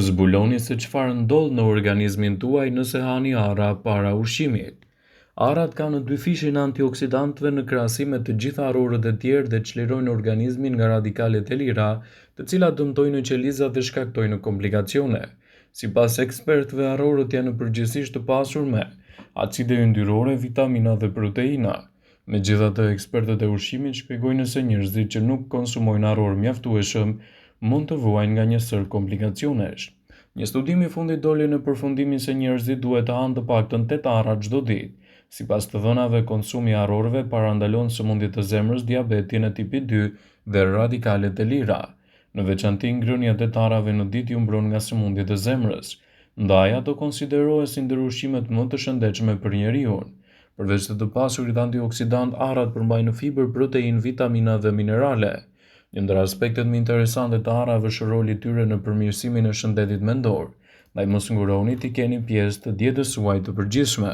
Zbuloni se çfarë ndodh në organizmin tuaj nëse hani arra para ushqimit. Arrat kanë dy fishin antioksidantëve në krahasim me të gjitha arrorët e tjerë dhe çlirojnë organizmin nga radikalet e lira, të cilat dëmtojnë qelizat dhe shkaktojnë komplikacione. Sipas ekspertëve, arrorët janë përgjithsisht të pasur me acide yndyrore, vitamina dhe proteina. Megjithatë, ekspertët e ushqimit shpjegojnë se njerëzit që nuk konsumojnë arror mjaftueshëm mund të vuajnë nga një sër komplikacionesh. Një studim i fundit doli në përfundimin se njerëzit duhet të hanë të paktën 8 arra çdo ditë. Sipas të dhënave, konsumi i arrorëve parandalon sëmundjet e zemrës, diabetin e tipit 2 dhe radikalet e lira. Në veçanti, ngrënia e 8 arrave në ditë ju mbron nga sëmundjet e zemrës. Ndaj ato konsiderohen ndër ushqimet më të shëndetshme për njeriun. Përveç të pasurit antioksidant, arrat përmbajnë fiber, proteinë, vitamina dhe minerale. Një ndër aspektet më interesante të arrave është roli i tyre në përmirësimin e shëndetit mendor. Ndaj mos nguroni të keni pjesë të dietës suaj të përgjithshme.